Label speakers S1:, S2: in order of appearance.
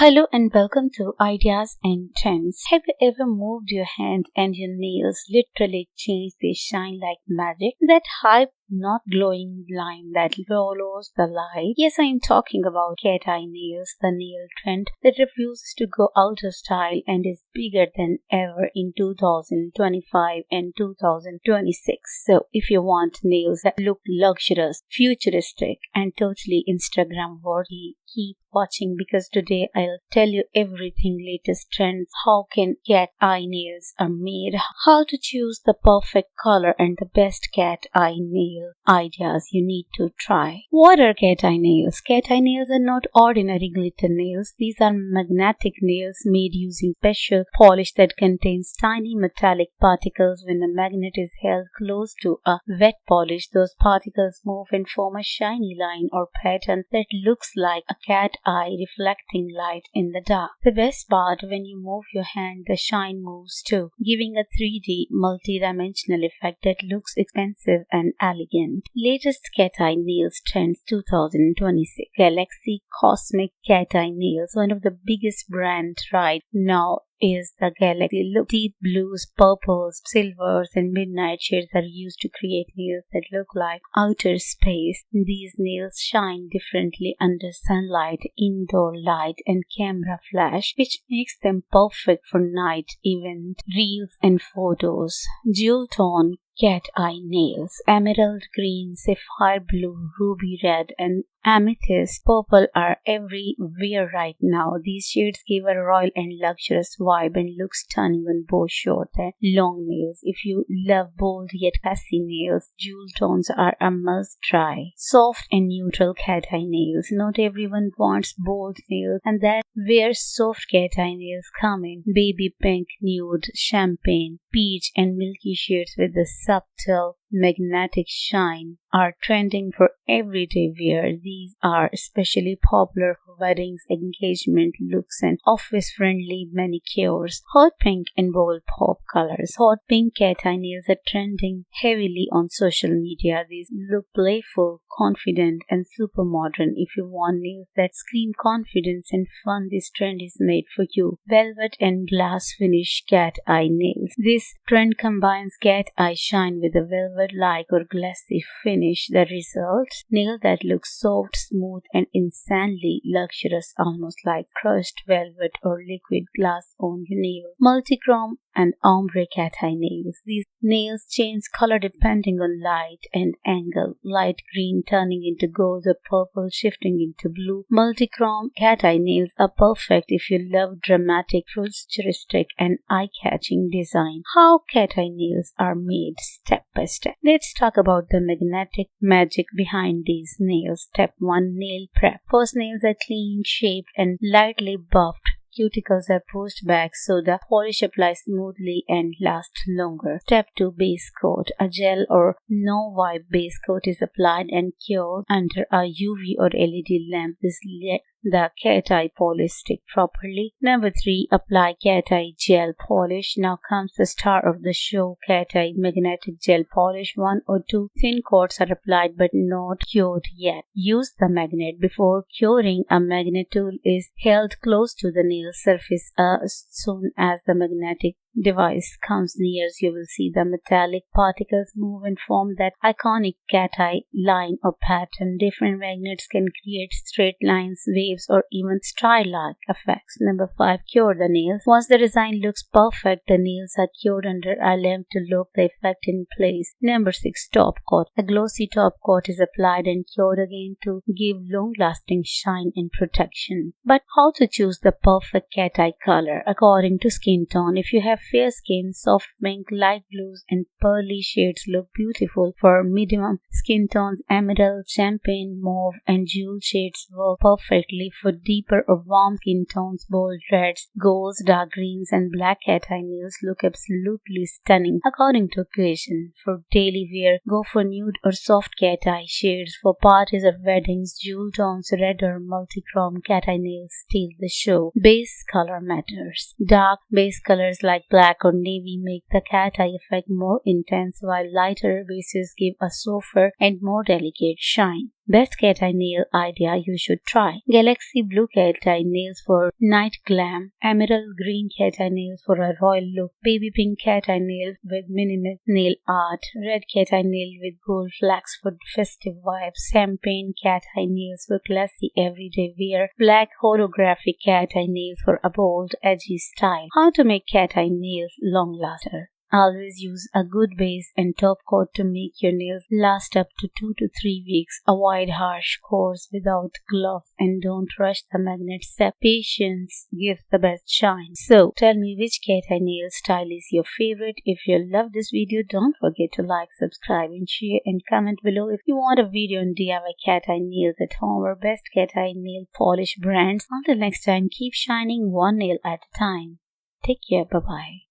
S1: Hello and welcome to Ideas and Trends. Have you ever moved your hand and your nails literally changed? They shine like magic? That hype, not glowing line that follows the light. Yes, I am talking about cat eye nails, the nail trend that refuses to go out of style and is bigger than ever in 2025 and 2026. So if you want nails that look luxurious, futuristic and totally Instagram worthy, keep watching because today I'll tell you everything latest trends, how can cat eye nails are made, how to choose the perfect color and the best cat eye nail ideas you need to try. What are cat eye nails? Cat eye nails are not ordinary glitter nails. These are magnetic nails made using special polish that contains tiny metallic particles. When a magnet is held close to a wet polish, those particles move and form a shiny line or pattern that looks like a cat eye reflecting light in the dark. The best part, when you move your hand, the shine moves too, giving a 3D multi-dimensional effect that looks expensive and elegant. Latest cat eye nails trends 2026. Galaxy Cosmic Cat Eye Nails, one of the biggest brands right now is the Galaxy. Look, deep blues, purples, silvers, and midnight shades are used to create nails that look like outer space. These nails shine differently under sunlight, indoor light, and camera flash, which makes them perfect for night events, reels, and photos. Jewel tone cat eye nails, emerald green, sapphire blue, ruby red, and amethyst purple are everywhere right now. These shades give a royal and luxurious vibe and look stunning on both short and long nails. If you love bold yet classy nails, jewel tones are a must try. Soft and neutral cat eye nails. Not everyone wants bold nails, and that's where soft cat eye nails come in. Baby pink, nude, champagne, peach, and milky shades with the subtle magnetic shine are trending for everyday wear. These are especially popular for weddings, engagement looks, and office-friendly manicures. Hot pink and bold pop colors. Hot pink cat eye nails are trending heavily on social media. These look playful, confident, and super modern. If you want nails that scream confidence and fun, this trend is made for you. Velvet and glass finish cat eye nails. This trend combines cat eye shine with a velvet-like or glassy finish. The result? Nail that looks soft, smooth, and insanely luxurious, almost like crushed velvet or liquid glass on your nail. Multichrome and ombre cat eye nails. These nails change color depending on light and angle. Light green turning into gold or purple shifting into blue. Multichrome cat eye nails are perfect if you love dramatic, futuristic, and eye-catching design. How cat eye nails are made step by step. Let's talk about the magnetic magic behind these nails. Step 1. Nail prep. First, nails are clean, shaped, and lightly buffed. Cuticles are pushed back so the polish applies smoothly and lasts longer. Step 2. Base coat. A gel or no wipe base coat is applied and cured under a UV or LED lamp. This the cat eye polish stick properly. Number 3. Apply cat eye gel polish. Now comes the star of the show, cat eye magnetic gel polish. 1 or 2 thin coats are applied but not cured yet. Use the magnet. Before curing, a magnet tool is held close to the nail surface. As soon as the magnetic device comes near, you will see the metallic particles move and form that iconic cat eye line or pattern. Different magnets can create straight lines, waves, or even star-like effects. Number 5. Cure the nails. Once the design looks perfect, the nails are cured under a lamp to lock the effect in place. Number 6. Top coat. A glossy top coat is applied and cured again to give long-lasting shine and protection. But how to choose the perfect cat eye color? According to skin tone. If you have fair skin, soft pink, light blues, and pearly shades look beautiful. For medium skin tones, emerald, champagne, mauve, and jewel shades work perfectly. For deeper or warm skin tones, bold reds, golds, dark greens, and black cat eye nails look absolutely stunning according to occasion. For daily wear, go for nude or soft cat eye shades. For parties or weddings, jewel tones, red or multichrome cat eye nails steal the show. Base color matters. Dark base colors like black or navy make the cat eye effect more intense, while lighter bases give a softer and more delicate shine. Best cat eye nail idea you should try. Galaxy blue cat eye nails for night glam. Emerald green cat eye nails for a royal look. Baby pink cat eye nails with minimal nail art. Red cat eye nail with gold flags for festive vibes. Champagne cat eye nails for classy everyday wear. Black holographic cat eye nails for a bold, edgy style. How to make cat eye nails long lasting. Always use a good base and top coat to make your nails last up to 2 to 3 weeks. Avoid harsh cores without gloves and don't rush the magnet step. Patience gives the best shine. So tell me which cat eye nail style is your favorite. If you love this video, don't forget to like, subscribe and share, and comment below if you want a video on DIY cat eye nails at home or best cat eye nail polish brands. Until next time, keep shining one nail at a time. Take care. Bye bye.